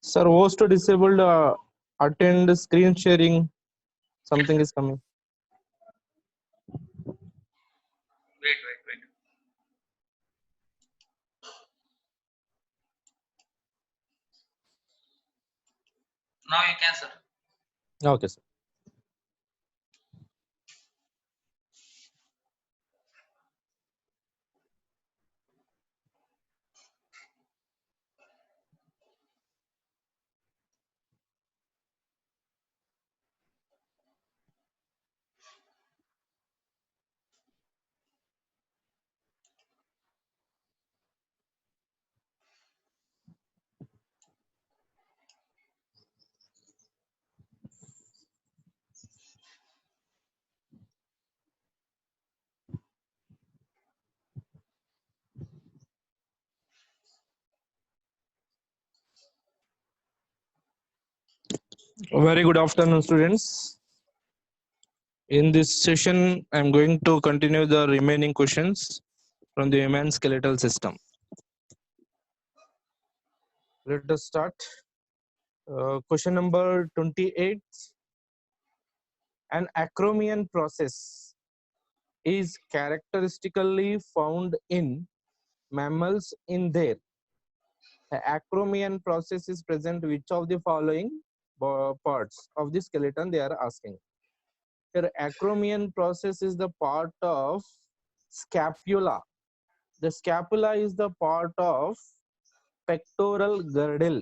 Sir, host disabled. Attend screen sharing. Something is coming. Wait. Now you can, sir. Okay, sir. Very good afternoon, students. In this session, I'm going to continue the remaining questions from the human skeletal system. Let us start. Question number 28. An acromion process is characteristically found in mammals in their. The acromion process is present which of the following parts of the skeleton they are asking. Here, acromion process is the part of scapula. The scapula is the part of pectoral girdle.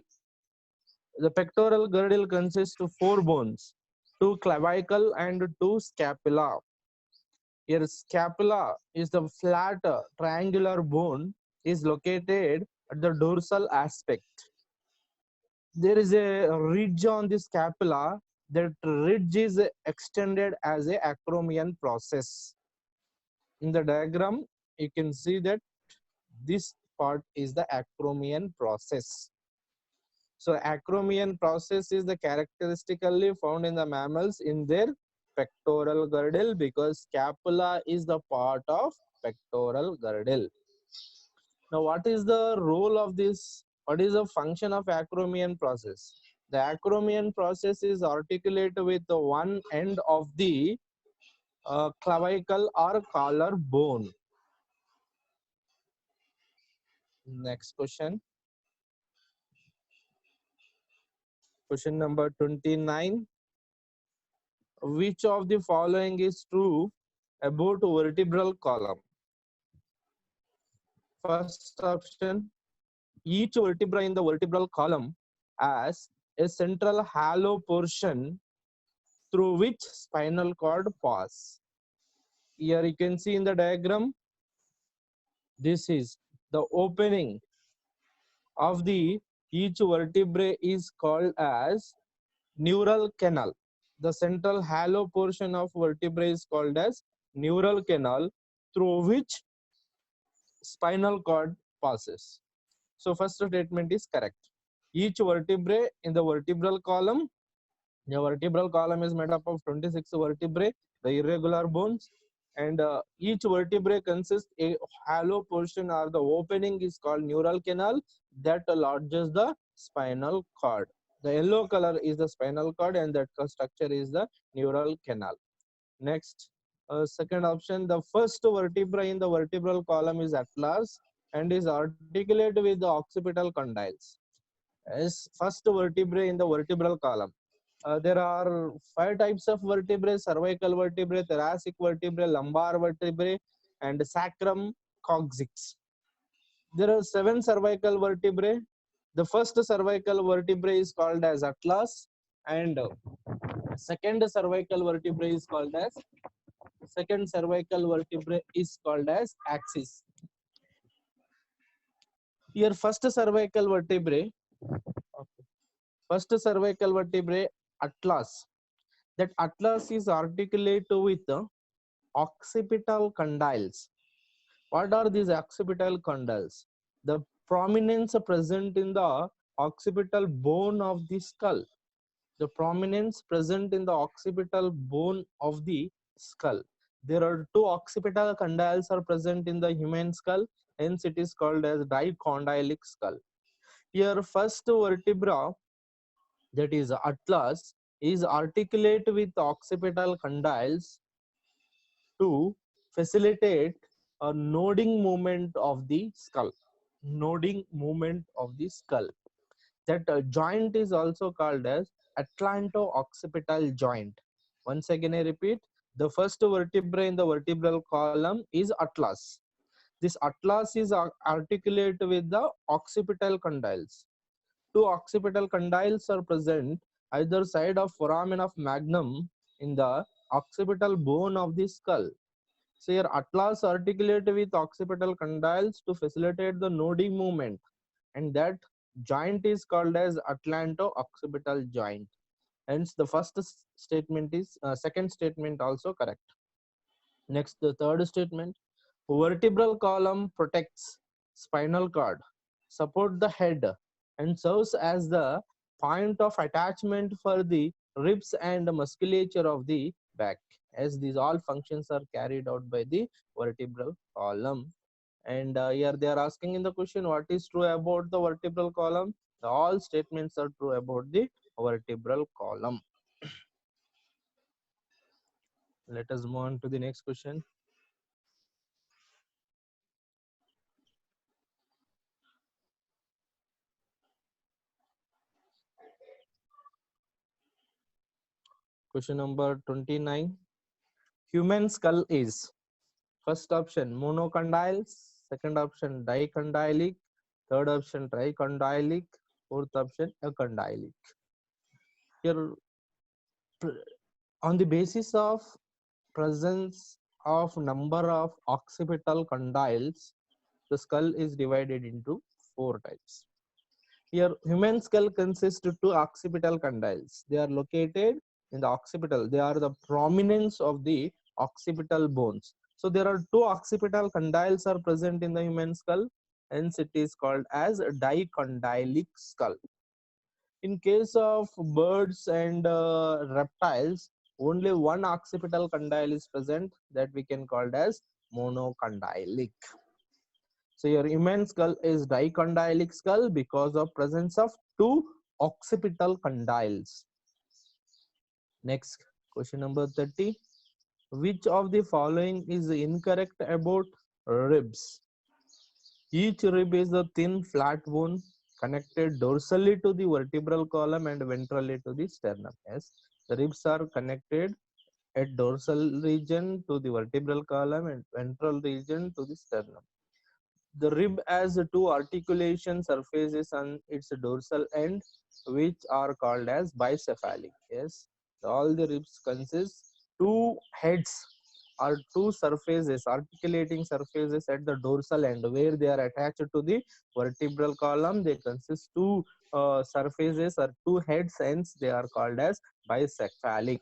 The pectoral girdle consists of 4 bones, 2 clavicle and 2 scapula. Here, scapula is the flat triangular bone is located at the dorsal aspect. There is a ridge on the scapula. That ridge is extended as a acromion process. In the diagram, you can see that this part is the acromion process. So acromion process is the characteristically found in the mammals in their pectoral girdle because scapula is the part of pectoral girdle. Now, what is the role of this? What is the function of acromion process? The acromion process is articulate with the one end of the clavicle or collar bone. Next question. Question number 29. Which of the following is true about vertebral column? First option, each vertebra in the vertebral column has a central hollow portion through which spinal cord pass. Here you can see in the diagram, this is the opening of the each vertebrae is called as neural canal. The central hollow portion of vertebrae is called as neural canal through which spinal cord passes. So first statement is correct. Each vertebrae in the vertebral column, the vertebral column is made up of 26 vertebrae, the irregular bones, and each vertebrae consists a hollow portion or the opening is called neural canal that lodges the spinal cord. The yellow color is the spinal cord and that structure is the neural canal. Next, second option, the first vertebra in the vertebral column is atlas and is articulate with the occipital condyles. As first vertebrae in the vertebral column. There are 5 types of vertebrae: cervical vertebrae, thoracic vertebrae, lumbar vertebrae, and sacrum coccyx. There are 7 cervical vertebrae. The first cervical vertebrae is called as atlas, and second cervical vertebrae is called as axis. Here, first cervical vertebrae, atlas. That atlas is articulate with the occipital condyles. What are these occipital condyles? The prominence present in the occipital bone of the skull. The prominence present in the occipital bone of the skull. There are 2 occipital condyles are present in the human skull, hence it is called as dicondylic skull. Here, first vertebra that is atlas, is articulate with occipital condyles to facilitate a nodding movement of the skull. Nodding movement of the skull. That joint is also called as atlanto-occipital joint. Once again, I repeat, the first vertebra in the vertebral column is atlas. This atlas is articulate with the occipital condyles. Two occipital condyles are present either side of foramen of magnum in the occipital bone of the skull. So your atlas articulate with occipital condyles to facilitate the nodding movement, and that joint is called as atlanto-occipital joint. Hence, the first statement is second statement also correct. Next, the third statement: vertebral column protects spinal cord, support the head, and serves as the point of attachment for the ribs and musculature of the back. As these all functions are carried out by the vertebral column. And here they are asking in the question, what is true about the vertebral column? All statements are true about the vertebral column. Let us move on to the next question. Question number 29. Human skull is first option monocondyle, second option dicondylic, third option tricondylic, fourth option acondylic. Here, on the basis of presence of number of occipital condyles, the skull is divided into four types. Here, human skull consists of two occipital condyles. They are located in the occipital. They are the prominence of the occipital bones. So there are two occipital condyles are present in the human skull. Hence, it is called as a dicondylic skull. In case of birds and reptiles, only one occipital condyle is present, that we can call as monocondylic. So your human skull is dicondylic skull because of presence of two occipital condyles. Next, question number 30. Which of the following is incorrect about ribs? Each rib is a thin flat bone connected dorsally to the vertebral column and ventrally to the sternum. Yes, the ribs are connected at dorsal region to the vertebral column and ventral region to the sternum. The rib has two articulation surfaces on its dorsal end, which are called as bicephalic. Yes, all the ribs consist two heads or two surfaces, articulating surfaces at the dorsal end, where they are attached to the vertebral column. They consist two surfaces or two heads, hence they are called as bicephalic.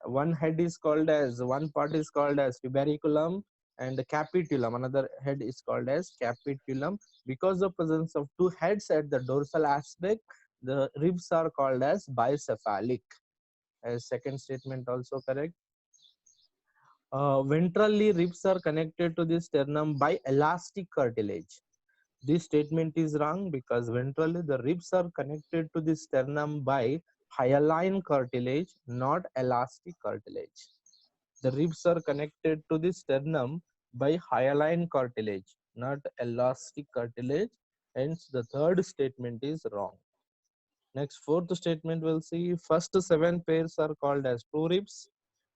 One head is called as, one part is called as tuberculum, and the capitulum, another head is called as capitulum. Because of presence of two heads at the dorsal aspect, the ribs are called as bicephalic. As second statement also correct. Ventrally, ribs are connected to the sternum by elastic cartilage. This statement is wrong because ventrally the ribs are connected to the sternum by hyaline cartilage, not elastic cartilage. The ribs are connected to the sternum by hyaline cartilage, not elastic cartilage. Hence, the third statement is wrong. Next, fourth statement we'll see. First seven pairs are called as true ribs.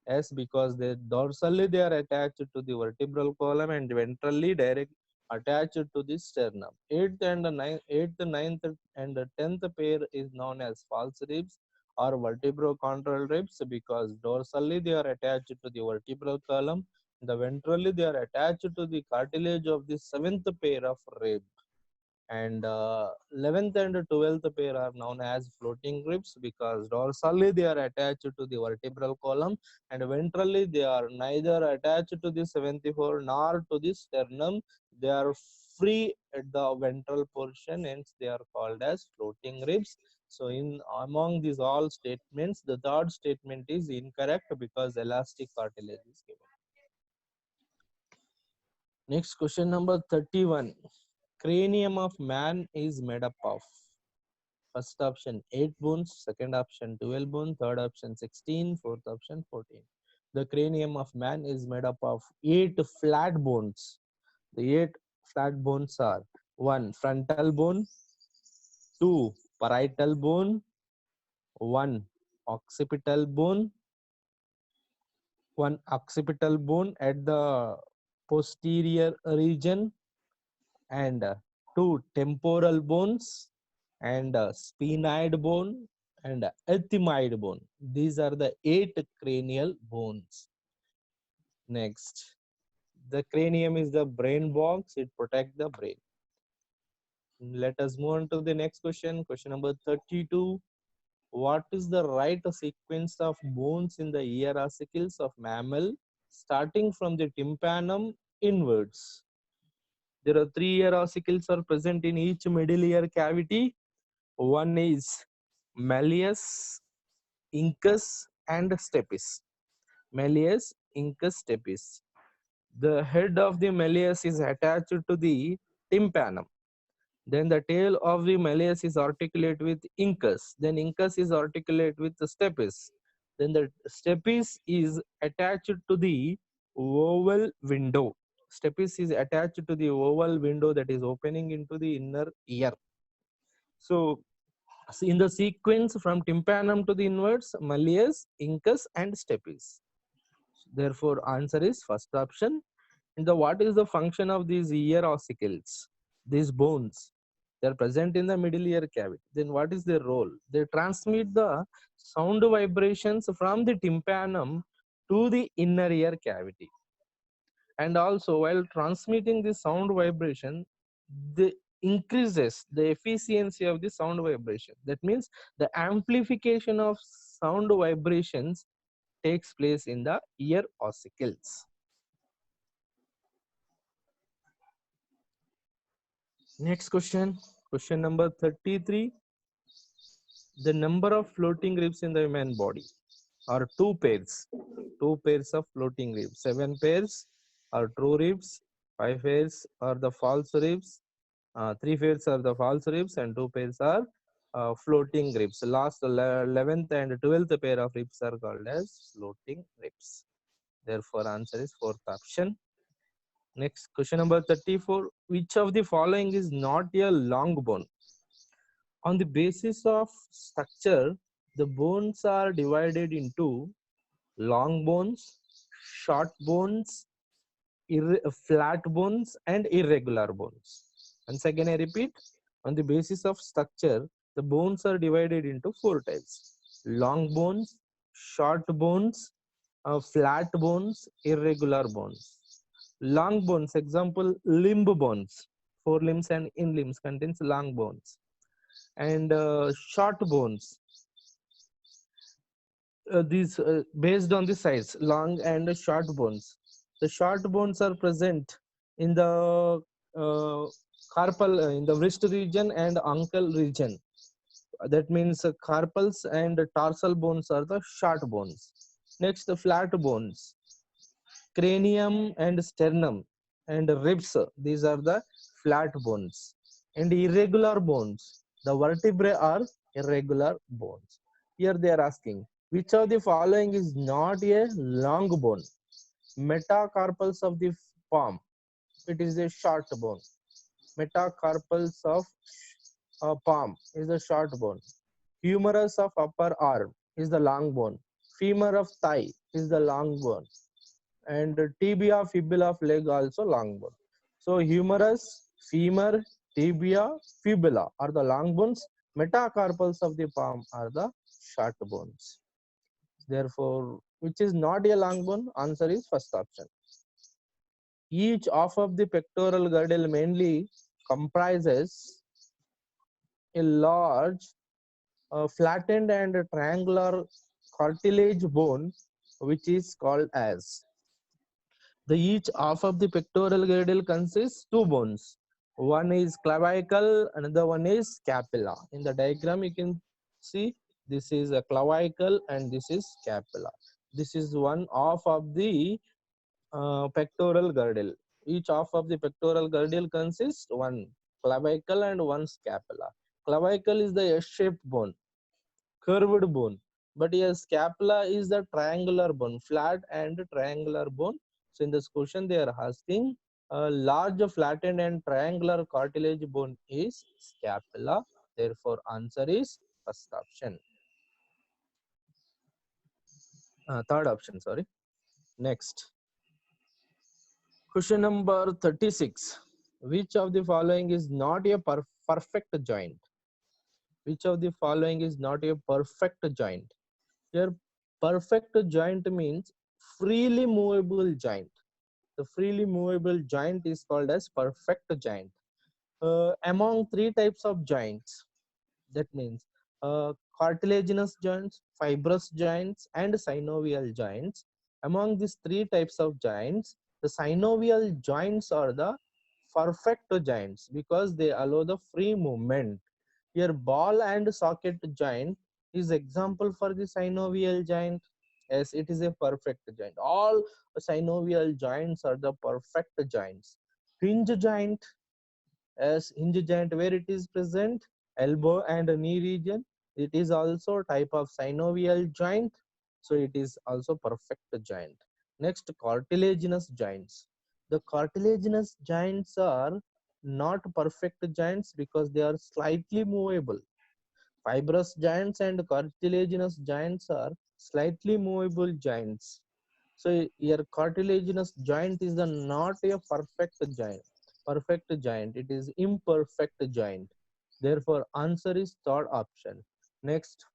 Yes, because they dorsally they are attached to the vertebral column and ventrally direct attached to the sternum. Eighth, ninth, and the 10th pair is known as false ribs or vertebrochondral ribs because dorsally they are attached to the vertebral column. The ventrally they are attached to the cartilage of the seventh pair of rib. And 11th and 12th pair are known as floating ribs because dorsally they are attached to the vertebral column and ventrally they are neither attached to the 74 nor to the sternum. They are free at the ventral portion, hence they are called as floating ribs. So in among these all statements, the third statement is incorrect because elastic cartilage is given. Next, question number 31. Cranium of man is made up of. First option 8 bones, second option 12 bones, third option 16, fourth option 14. The cranium of man is made up of 8 flat bones. The 8 flat bones are 1 frontal bone, 2 parietal bone, 1 occipital bone, 1 occipital bone at the posterior region, and 2 temporal bones, and sphenoid bone, and ethmoid bone. These are the 8 cranial bones. Next, the cranium is the brain box. It protects the brain. Let us move on to the next question. Question number 32. What is the right sequence of bones in the ear ossicles of mammal starting from the tympanum inwards? There are 3 ear ossicles are present in each middle ear cavity. One is malleus, incus, and stapes. Malleus, incus, stapes. The head of the malleus is attached to the tympanum. Then the tail of the malleus is articulate with incus. Then incus is articulate with the stapes. Then the stapes is attached to the oval window. Stapes is attached to the oval window that is opening into the inner ear. So in the sequence from tympanum to the inwards, malleus, incus, and stapes. Therefore, answer is first option. And what is the function of these ear ossicles? These bones, they are present in the middle ear cavity. Then what is their role? They transmit the sound vibrations from the tympanum to the inner ear cavity. And also, while transmitting the sound vibration, the increases the efficiency of the sound vibration. That means the amplification of sound vibrations takes place in the ear ossicles. Next question, question number 33. The number of floating ribs in the human body are 2 pairs. 2 pairs of floating ribs. 7 pairs are true ribs. 5 pairs are the false ribs. 3 pairs are the false ribs, and 2 pairs are floating ribs. Last 11th and 12th pair of ribs are called as floating ribs. Therefore, answer is fourth option. Next, question number 34. Which of the following is not a long bone? On the basis of structure, the bones are divided into long bones, short bones, flat bones, and irregular bones. Once again, I repeat, on the basis of structure, the bones are divided into 4 types: long bones, short bones, flat bones, irregular bones. Long bones, example, limb bones, forelimbs and inlimbs contains long bones. And short bones, these based on the size, long and short bones. The short bones are present in the carpal, in the wrist region and ankle region. That means carpals and tarsal bones are the short bones. Next, the flat bones, cranium and sternum and ribs, these are the flat bones. And irregular bones, the vertebrae are irregular bones. Here they are asking, which of the following is not a long bone? Metacarpals of the palm, it is a short bone. Metacarpals of palm is the short bone. Humerus of upper arm is the long bone. Femur of thigh is the long bone. And tibia, fibula of leg also long bone. So humerus, femur, tibia, fibula are the long bones. Metacarpals of the palm are the short bones. Therefore, which is not a long bone? Answer is first option. Each half of the pectoral girdle mainly comprises a large flattened and triangular cartilage bone, which is called as. The each half of the pectoral girdle consists 2 bones. One is clavicle, another one is scapula. In the diagram, you can see this is a clavicle and this is scapula. This is one half of the pectoral girdle. Each half of the pectoral girdle consists one clavicle and one scapula. Clavicle is the S-shaped bone, curved bone. But here scapula is the triangular bone, flat and triangular bone. So in this question they are asking a large flattened and triangular cartilage bone is scapula. Therefore answer is first option. Third option, sorry. Next. Question number 36. Which of the following is not a perfect joint? Which of the following is not a perfect joint? Here, perfect joint means freely movable joint. The freely movable joint is called as perfect joint. Among three types of joints, that means cartilaginous joints, fibrous joints, and synovial joints. Among these three types of joints, the synovial joints are the perfect joints because they allow the free movement. Here, ball and socket joint is example for the synovial joint, as it is a perfect joint. All synovial joints are the perfect joints. Hinge joint, as hinge joint where it is present, elbow and knee region, it is also type of synovial joint, so it is also perfect joint. Next, cartilaginous joints. The cartilaginous joints are not perfect joints because they are slightly movable. Fibrous joints and cartilaginous joints are slightly movable joints. So your cartilaginous joint is the not a perfect joint. Perfect joint. It is imperfect joint. Therefore, answer is third option. Next,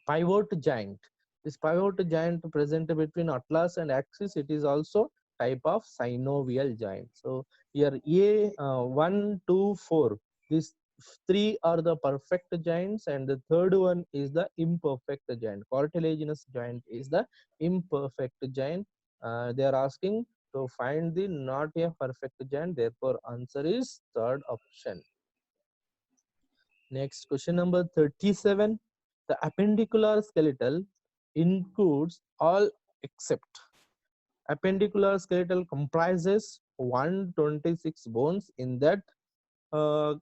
pivot joint. This pivot joint present between atlas and axis. It is also type of synovial joint. So here A 1, 2, 4. These three are the perfect joints, and the third one is the imperfect joint. Cartilaginous joint is the imperfect joint. They are asking to find the not a perfect joint. Therefore, answer is third option. Next, question number 37. The appendicular skeletal includes all except. Appendicular skeletal comprises 126 bones in that uh,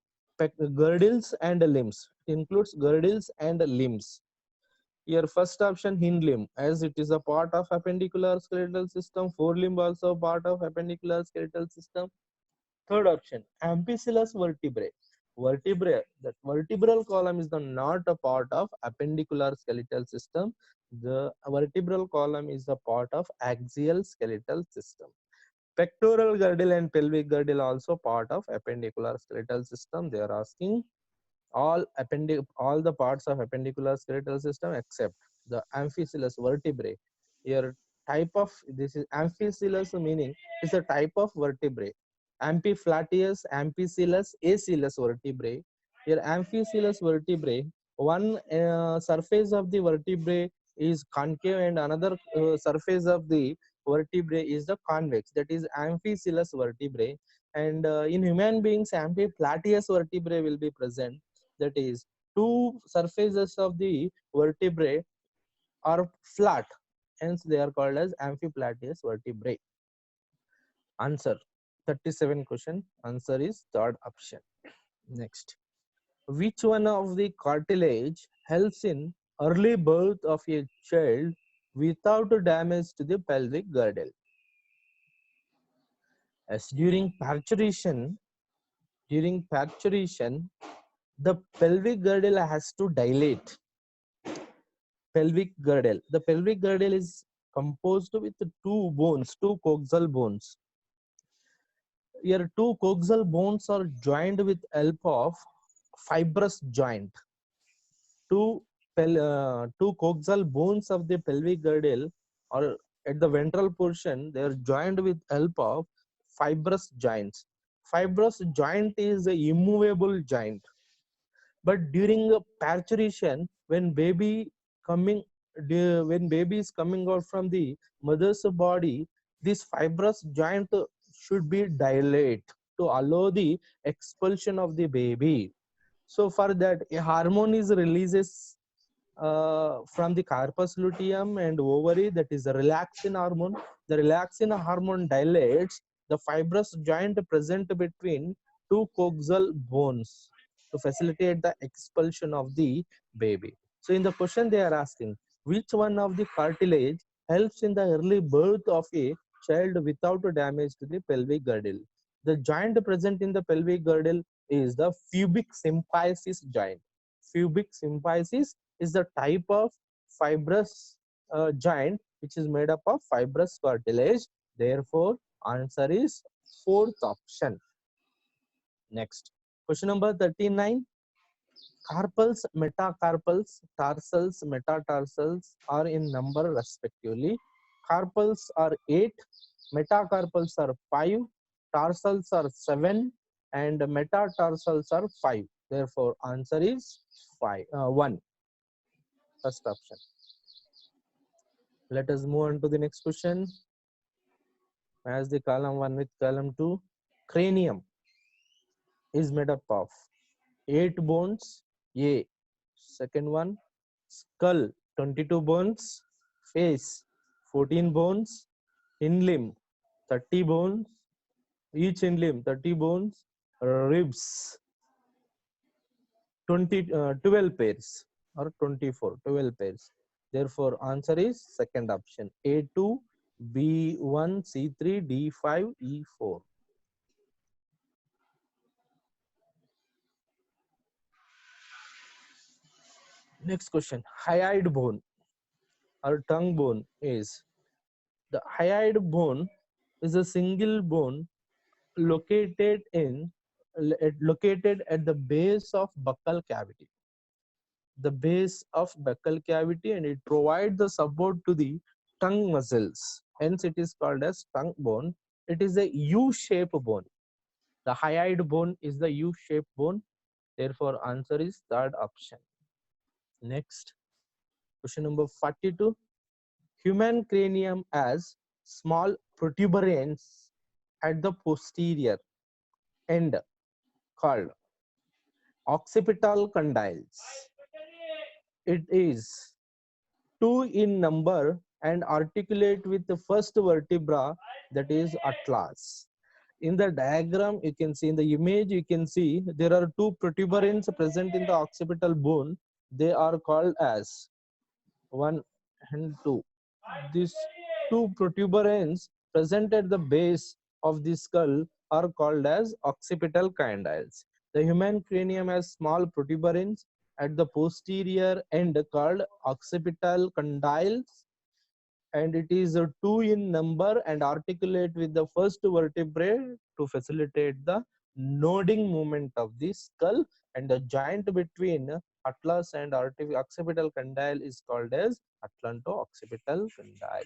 girdles and limbs. It includes girdles and limbs. Here, first option, hind limb, as it is a part of appendicular skeletal system. Forelimb also part of appendicular skeletal system. Third option, amphicoelous vertebrae. Vertebrae, that vertebral column is the not a part of appendicular skeletal system. The vertebral column is a part of axial skeletal system. Pectoral girdle and pelvic girdle also part of appendicular skeletal system. They are asking all the parts of appendicular skeletal system except the amphicoelous vertebrae. Here, type of this is amphicoelous, meaning is a type of vertebrae. Amphiflateus, amphicoelous, acoelous vertebrae. Here, amphicoelous vertebrae, one surface of the vertebrae is concave and another surface of the vertebrae is the convex, that is amphicoelous vertebrae. And in human beings, amphiflateus vertebrae will be present, that is two surfaces of the vertebrae are flat, hence they are called as amphiflateus vertebrae. Answer 37 question, answer is third option. Next, which one of the cartilage helps in early birth of a child without damage to the pelvic girdle? As during parturition, the pelvic girdle has to dilate. Pelvic girdle. The pelvic girdle is composed with two bones, two coxal bones. Here, two coxal bones are joined with help of fibrous joint. Two coxal bones of the pelvic girdle or at the ventral portion, they are joined with help of fibrous joints. Fibrous joint is a immovable joint. But during the parturition, coming when baby is coming out from the mother's body, this fibrous joint should be dilate to allow the expulsion of the baby. So for that, a hormone is releases from the corpus luteum and ovary, that is the relaxin hormone. The relaxin hormone dilates the fibrous joint present between two coxal bones. to facilitate the expulsion of the baby. So in the question they are asking, which one of the cartilage helps in the early birth of a child without damage to the pelvic girdle? The joint present in the pelvic girdle is the pubic symphysis joint. Pubic symphysis is the type of fibrous joint which is made up of fibrous cartilage. Therefore, answer is fourth option. Next, question number 39. Carpals, metacarpals, tarsals, metatarsals are in number respectively. Carpals are 8, metacarpals are 5, tarsals are 7, and metatarsals are 5. Therefore, answer is 1. First option. Let us move on to the next question. As the column 1 with column 2, cranium is made up of 8 bones. A. Second one, skull 22 bones, face 14 bones, in limb 30 bones, each in limb 30 bones, ribs 12 pairs or 24, 12 pairs. Therefore, answer is second option, A2, B1, C3, D5, E4. Next question, hyoid bone or tongue bone is, the hyoid bone is a single bone located at the base of buccal cavity, and it provides the support to the tongue muscles, hence it is called as tongue bone. It is a U-shaped bone. The hyoid bone is the U-shaped bone. Therefore, answer is third option. Next, question number 42. Human cranium has small protuberance at the posterior end called occipital condyles. It is 2 in number and articulate with the first vertebra, that is atlas. In the diagram you can see, in the image you can see there are 2 protuberance present in the occipital bone. They are called as 1 and 2. These 2 protuberance present at the base of the skull are called as occipital condyles. The human cranium has small protuberance at the posterior end called occipital condyles, and it is 2 in number and articulate with the first vertebrae to facilitate the nodding movement of the skull, and the joint between atlas and occipital condyle is called as atlanto-occipital condyle,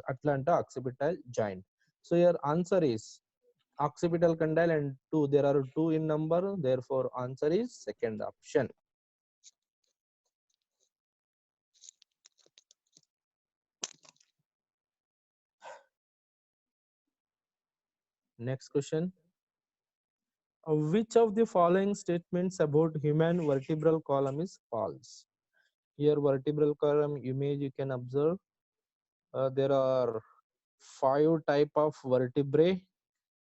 atlanto-occipital joint. So your answer is occipital condyle and 2, there are 2 in number, therefore answer is second option. Next question. Which of the following statements about human vertebral column is false? Here vertebral column image you can observe. There are 5 type of vertebrae.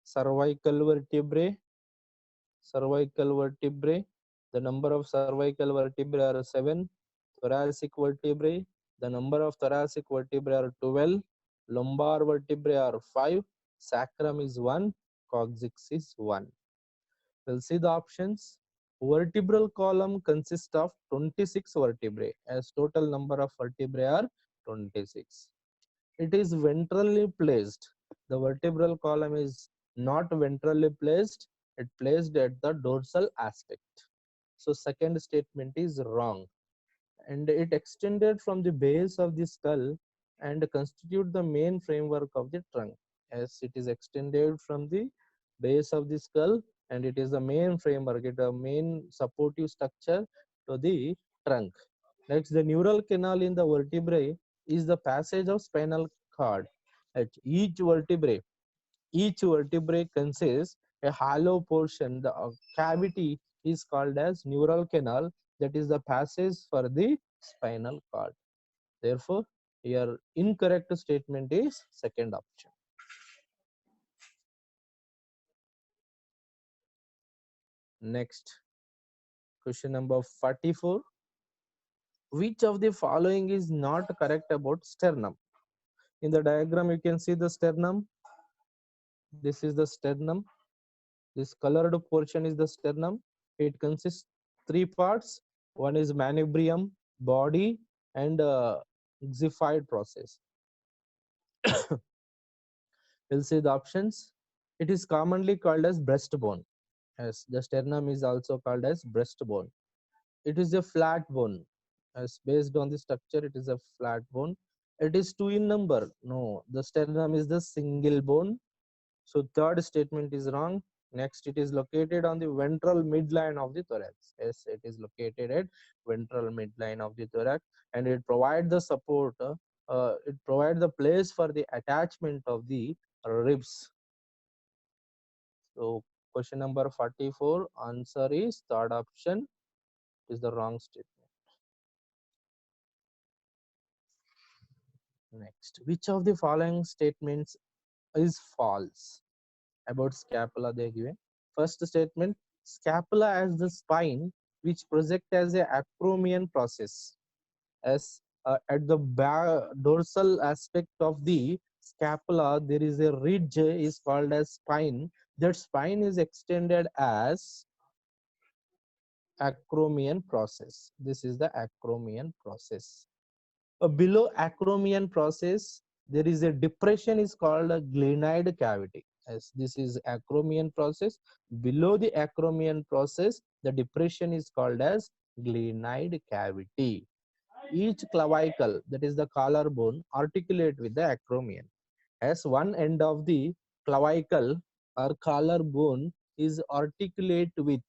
Cervical vertebrae. The number of cervical vertebrae are 7. Thoracic vertebrae. The number of thoracic vertebrae are 12. Lumbar vertebrae are 5. Sacrum is 1. Coccyx is 1. We'll see the options. Vertebral column consists of 26 vertebrae, as total number of vertebrae are 26. It is ventrally placed. The vertebral column is not ventrally placed, it placed at the dorsal aspect. So second statement is wrong. And it extended from the base of the skull and constitute the main framework of the trunk, as it is extended from the base of the skull and it is the main framework, it is the main supportive structure to the trunk. Next, the neural canal in the vertebrae is the passage of spinal cord. At each vertebrae consists a hollow portion. The cavity is called as neural canal, that is the passage for the spinal cord. Therefore, your incorrect statement is second option. Next, Question number 44. Which of the following is not correct about sternum? In the diagram, you can see the sternum. This is the sternum. This colored portion is the sternum. It consists three parts. One is manubrium, body, and xiphoid process. We'll see the options. It is commonly called as breastbone. As the sternum is also called as breastbone. It is a flat bone. As based on the structure, it is a flat bone. It is two in number. No, the sternum is the single bone. So third statement is wrong. Next, it is located on the ventral midline of the thorax. Yes, it is located at ventral midline of the thorax, and it provides the support. It provides the place for the attachment of the ribs. So question number 44, answer is third option. Is the wrong statement. Next, which of the following statements is false about scapula? They are given. First statement: scapula as the spine which project as a acromion process. As at the dorsal aspect of the scapula, there is a ridge is called as spine. That spine is extended as acromion process. This is the acromion process. Below acromion process, there is a depression is called a glenoid cavity. As this is acromion process, below the acromion process, the depression is called as glenoid cavity. Each clavicle, that is the collarbone, articulate with the acromion. As one end of the clavicle or collarbone is articulate with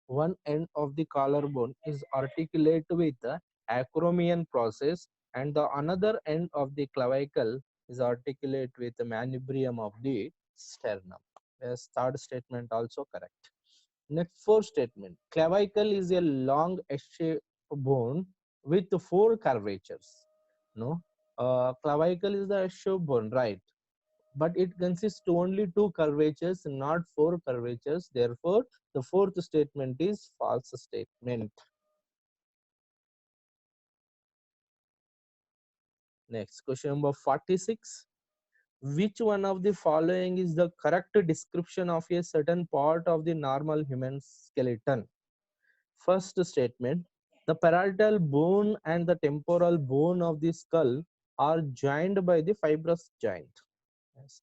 one end of the collarbone is articulate with the acromion process, and the another end of the clavicle is articulate with the manubrium of the sternum. Yes, third statement also correct. Next, fourth statement: clavicle is a long S-shaped bone with four curvatures. No, clavicle is the S-shaped bone, right? But it consists to only two curvatures, not four curvatures. Therefore, the fourth statement is false statement. Next, question number 46. Which one of the following is the correct description of a certain part of the normal human skeleton? First statement: the parietal bone and the temporal bone of the skull are joined by the fibrous joint. Yes.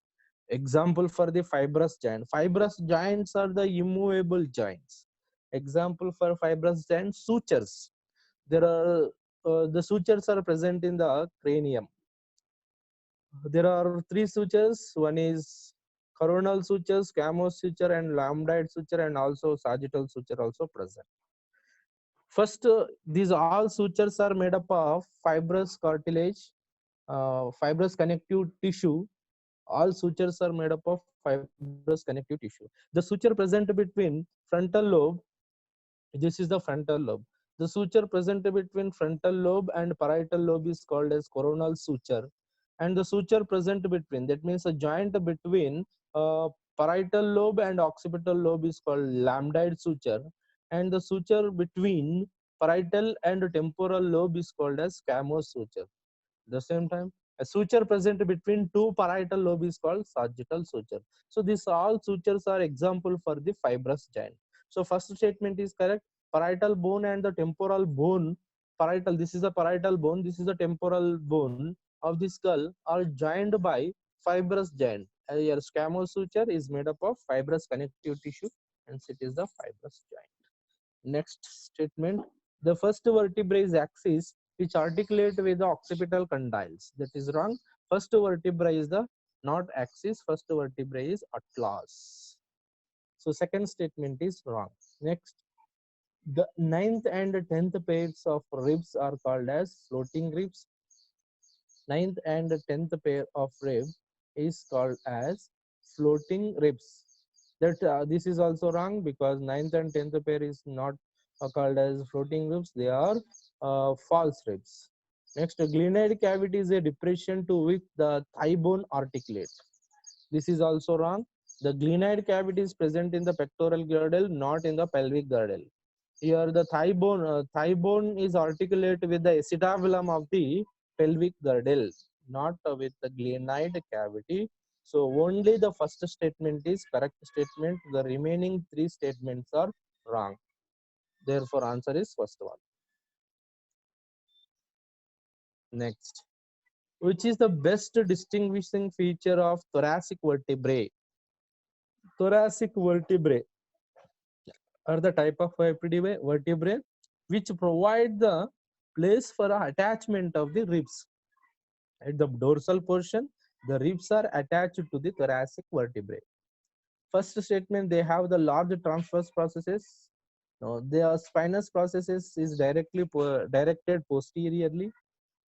Example for the fibrous joint. Fibrous joints are the immovable joints. Example for fibrous joints: sutures. There are the sutures are present in the cranium. There are three sutures. One is coronal suture, squamous suture, and lambdoid suture, and also sagittal suture also present. First, these all sutures are made up of fibrous cartilage, fibrous connective tissue. All sutures are made up of fibrous connective tissue. The suture present between frontal lobe, this is the frontal lobe. The suture present between frontal lobe and parietal lobe is called as coronal suture. And the suture present between, that means a joint between parietal lobe and occipital lobe is called lambdoid suture. And the suture between parietal and temporal lobe is called as squamous suture. At the same time, a suture present between two parietal lobe is called sagittal suture. So these all sutures are example for the fibrous joint. So first statement is correct. Parietal bone and the temporal bone, parietal, this is the parietal bone, this is the temporal bone of the skull, are joined by fibrous joint. Your squamous suture is made up of fibrous connective tissue, and it is the fibrous joint. Next statement: the first vertebrae is axis which articulate with the occipital condyles. That is wrong. First vertebrae is the not axis. First vertebrae is atlas. So second statement is wrong. Next, the ninth and 10th pairs of ribs are called as floating ribs. Ninth and 10th pair of ribs is called as floating ribs. That this is also wrong, because ninth and 10th pair is not called as floating ribs. They are false ribs. Next, glenoid cavity is a depression to which the thigh bone articulate. This is also wrong. The glenoid cavity is present in the pectoral girdle, not in the pelvic girdle. Here the thigh bone is articulate with the acetabulum of the pelvic girdle, not with the glenoid cavity. So only the first statement is correct statement. The remaining three statements are wrong. Therefore, answer is first one. Next, which is the best distinguishing feature of thoracic vertebrae? Thoracic vertebrae are the type of vertebrae which provide the place for attachment of the ribs. At the dorsal portion, the ribs are attached to the thoracic vertebrae. First statement, they have the large transverse processes. No, their spinous processes is directed posteriorly.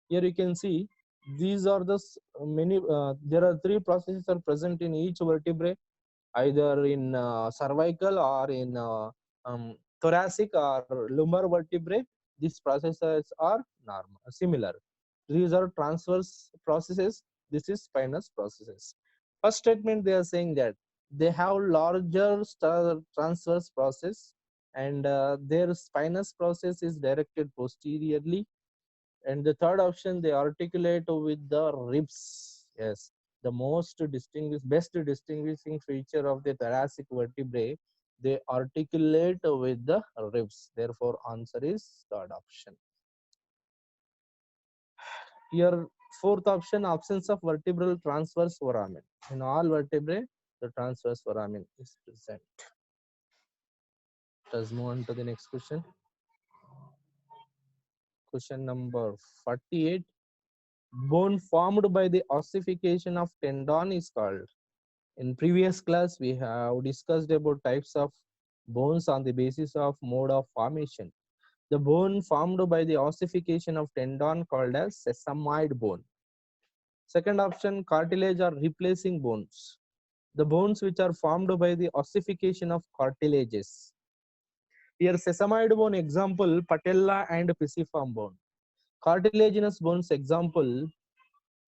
Here you can see these are the many. There are three processes are present in each vertebrae, either in cervical or in thoracic or lumbar vertebrae. These processes are normal, similar. These are transverse processes. This is spinous processes. First statement, they are saying that they have larger transverse process, and their spinous process is directed posteriorly. And the third option, they articulate with the ribs. Yes, the best distinguishing feature of the thoracic vertebrae, they articulate with the ribs. Therefore, answer is third option. Here, fourth option, absence of vertebral transverse foramen. In all vertebrae, the transverse foramen is present. Let's move on to the next question. Question number 48. Bone formed by the ossification of tendon is called. In previous class, we have discussed about types of bones on the basis of mode of formation. The bone formed by the ossification of tendon called as sesamoid bone. Second option, cartilage or replacing bones. The bones which are formed by the ossification of cartilages. Here, sesamoid bone example, patella and pisiform bone. Cartilaginous bones example,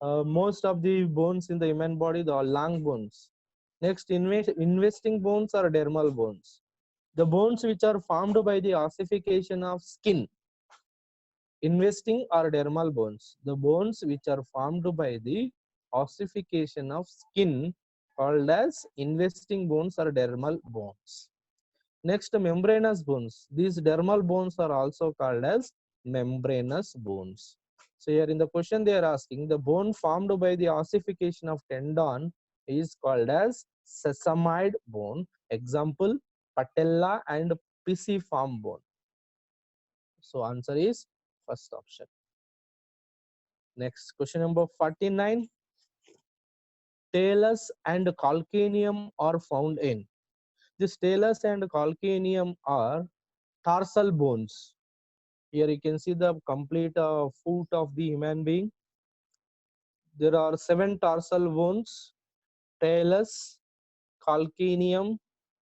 most of the bones in the human body, the long bones. Next, investing bones are dermal bones. The bones which are formed by the ossification of skin, investing or dermal bones. The bones which are formed by the ossification of skin called as investing bones or dermal bones. Next, membranous bones. These dermal bones are also called as membranous bones. So here in the question they are asking, the bone formed by the ossification of tendon is called as sesamoid bone. Example, patella and pisiform bone. So answer is first option. Next, question number 49. Talus and calcaneum are found in. This talus and calcaneum are tarsal bones. Here you can see the complete foot of the human being. There are 7 tarsal bones: talus, calcaneum,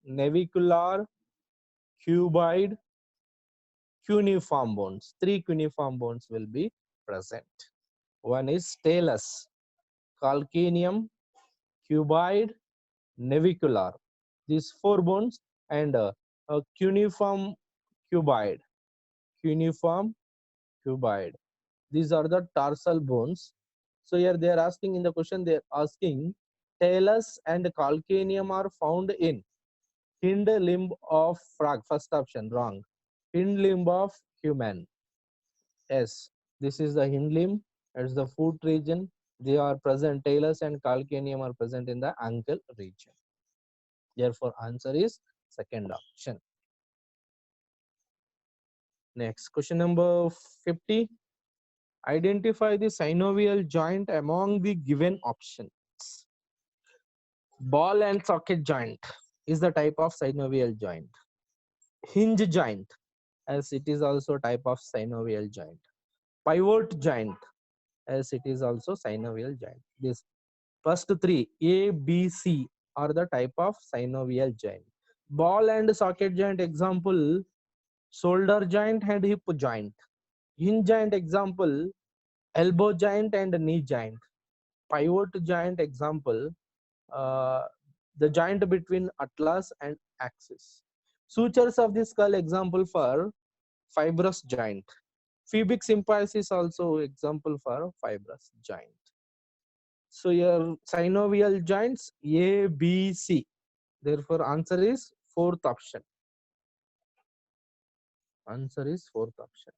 navicular, cuboid, cuneiform bones. 3 cuneiform bones will be present. One is talus, calcaneum, cuboid, navicular. These 4 bones, and cuneiform cuboid. Cuneiform cuboid. These are the tarsal bones. So here they are asking in the question, they are asking talus and calcaneum are found in hind limb of frog. First option wrong. Hind limb of human. Yes, this is the hind limb. It's the foot region. They are present. Talus and calcaneum are present in the ankle region. Therefore, answer is second option. Next, question number 50. Identify the synovial joint among the given options. Ball and socket joint is the type of synovial joint. Hinge joint, as it is also type of synovial joint. Pivot joint, as it is also synovial joint. This first 3, A, B, C, are the type of synovial joint. Ball and socket joint example, shoulder joint and hip joint. Hinge joint example, elbow joint and knee joint. Pivot joint example, the joint between atlas and axis. Sutures of the skull, example for fibrous joint. Pubic symphysis is also example for fibrous joint. So your synovial joints A, B, C. Therefore, answer is fourth option. Answer is fourth option.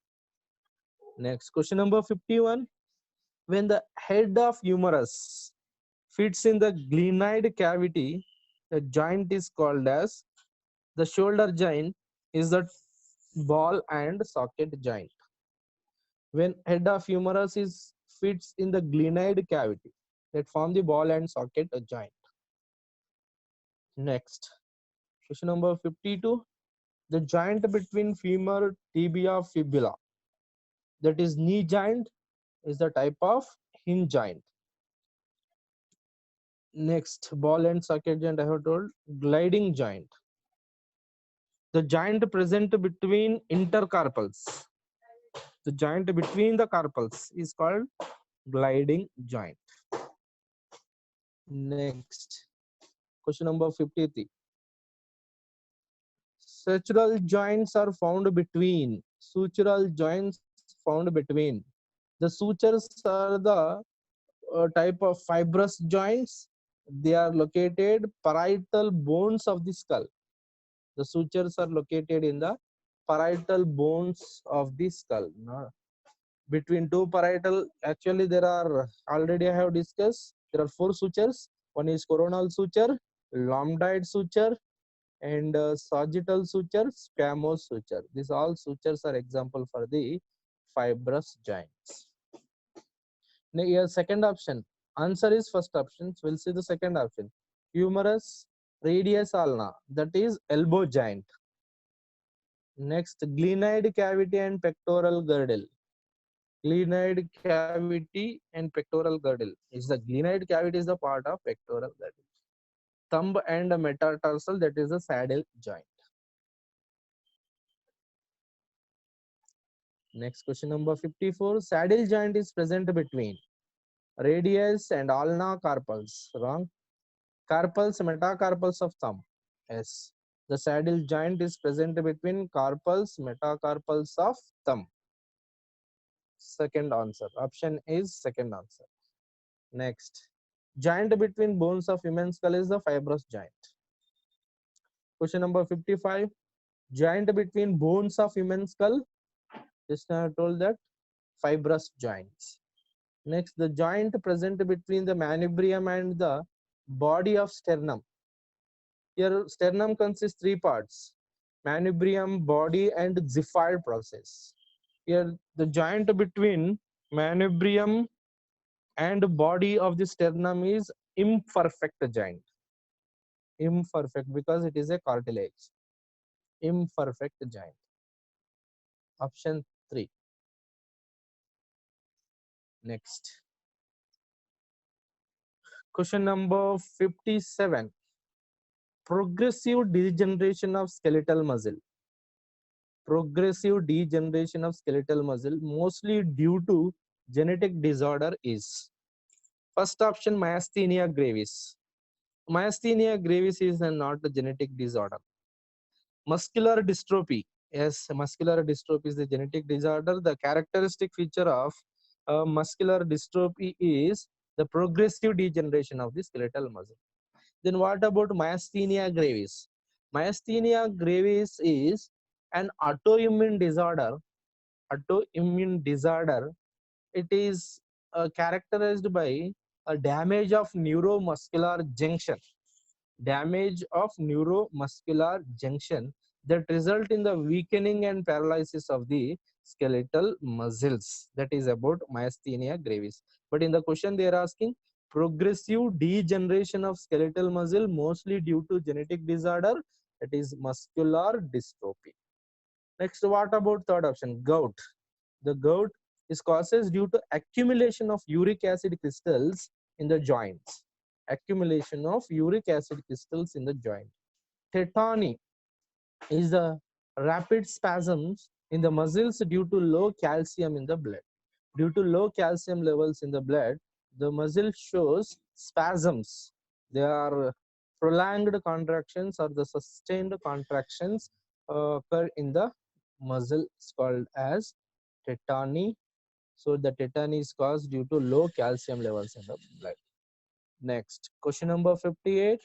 Next, question number 51. When the head of humerus fits in the glenoid cavity, the joint is called as the shoulder joint is the ball and socket joint. When head of humerus is fits in the glenoid cavity that form the ball and socket joint. Next, question number 52. The joint between femur, tibia, fibula, that is knee joint, is the type of hinge joint. Next, ball and socket joint, I have told. Gliding joint, the joint present between intercarpals. The joint between the carpals is called gliding joint. Next, question number 53. Sutural joints are found between. Sutural joints found between. The sutures are the type of fibrous joints. They are located parietal bones of the skull. The sutures are located in the parietal bones of the skull. Between two parietal, actually there are, already I have discussed, there are four sutures. One is coronal suture, lambdoid suture, and sagittal suture, squamous suture. These all sutures are example for the fibrous joints. Now, your second option, answer is first option. So we'll see the second option. Humerus radius ulna, that is elbow joint. Next, glenoid cavity and pectoral girdle. Glenoid cavity and pectoral girdle is the glenoid cavity is the part of pectoral girdle. Thumb and metatarsal, that is the saddle joint. Next, question number 54. Saddle joint is present between radius and ulna carpals. Wrong. Carpals, metacarpals of thumb. Yes. The saddle joint is present between carpals, metacarpals of thumb. Second answer. Option is second answer. Next, joint between bones of human skull is the fibrous joint. Question number 55. Joint between bones of human skull. Just now I told that fibrous joints. Next, the joint present between the manubrium and the body of sternum. Here, sternum consists three parts: manubrium, body, and xiphoid process. Here, the joint between manubrium and body of the sternum is imperfect joint. Imperfect because it is a cartilage. Imperfect joint. Option 3. Next. Question number 57. Progressive degeneration of skeletal muscle. Progressive degeneration of skeletal muscle, mostly due to genetic disorder, is first option myasthenia gravis. Myasthenia gravis is not a genetic disorder. Muscular dystrophy. Yes, muscular dystrophy is the genetic disorder. The characteristic feature of muscular dystrophy is the progressive degeneration of the skeletal muscle. Then what about myasthenia gravis? Myasthenia gravis is an autoimmune disorder. Autoimmune disorder. It is characterized by a damage of neuromuscular junction. Damage of neuromuscular junction that result in the weakening and paralysis of the skeletal muscles. That is about myasthenia gravis. But in the question they are asking progressive degeneration of skeletal muscle, mostly due to genetic disorder, that is muscular dystrophy. Next, what about third option? Gout. The gout is causes due to accumulation of uric acid crystals in the joints. Accumulation of uric acid crystals in the joint. Tetany is the rapid spasms in the muscles due to low calcium in the blood. Due to low calcium levels in the blood, the muscle shows spasms. They are prolonged contractions or the sustained contractions occur in the muscle is called as tetany. So the tetany is caused due to low calcium levels in the blood. Next, question number 58.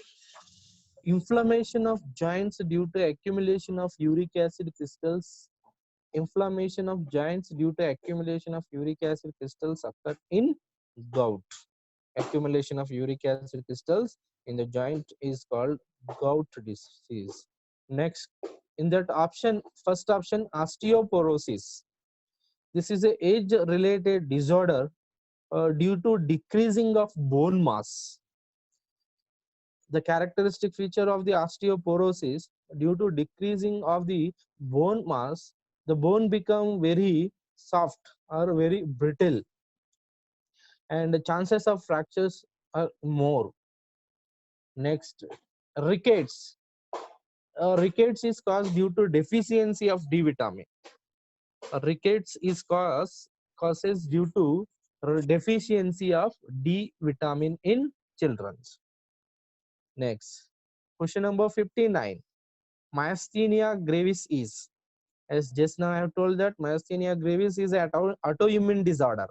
Inflammation of joints due to accumulation of uric acid crystals. Inflammation of joints due to accumulation of uric acid crystals occur in gout. Accumulation of uric acid crystals in the joint is called gout disease. Next, in that option, first option, osteoporosis. This is a age-related disorder due to decreasing of bone mass. The characteristic feature of the osteoporosis, due to decreasing of the bone mass, the bone become very soft or very brittle, and the chances of fractures are more. Next, rickets. Rickets is caused due to deficiency of D vitamin. Rickets is causes due to deficiency of D vitamin in children. Next, question number 59. Myasthenia gravis is, as just now I have told that myasthenia gravis is an autoimmune disorder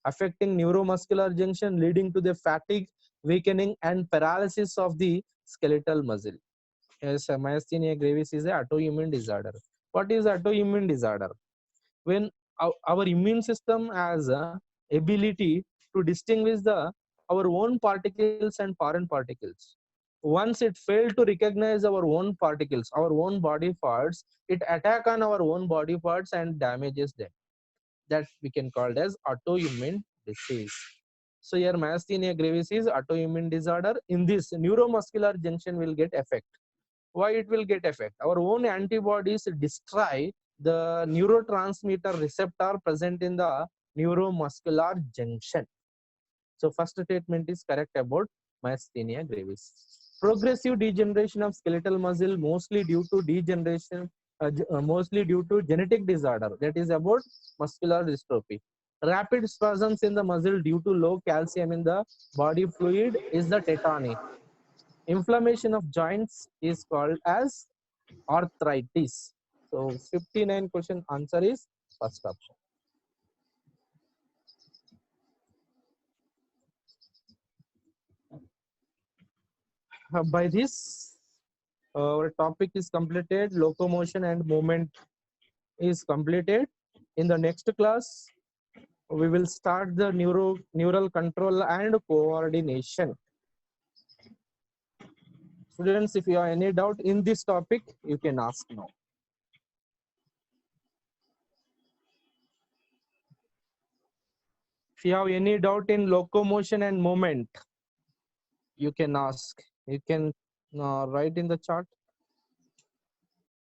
affecting neuromuscular junction leading to the fatigue, weakening and paralysis of the skeletal muscle. Yes, myasthenia gravis is an autoimmune disorder. What is autoimmune disorder? When our immune system has a ability to distinguish our own particles and foreign particles. Once it failed to recognize our own particles, our own body parts, it attack on our own body parts and damages them. That we can call as autoimmune disease. So here myasthenia gravis is autoimmune disorder. In this, neuromuscular junction will get effect. Why it will get effect? Our own antibodies destroy the neurotransmitter receptor present in the neuromuscular junction. So first statement is correct about myasthenia gravis. Progressive degeneration of skeletal muscle, mostly due to degeneration, mostly due to genetic disorder, that is about muscular dystrophy. Rapid spasms in the muscle due to low calcium in the body fluid is the tetany. Inflammation of joints is called as arthritis. So 59 question answer is first option. By this, our topic is completed. Locomotion and movement is completed. In the next class, we will start the neural control and coordination. Students, if you have any doubt in this topic, you can ask now. If you have any doubt in locomotion and movement, you can ask. You can write in the chat.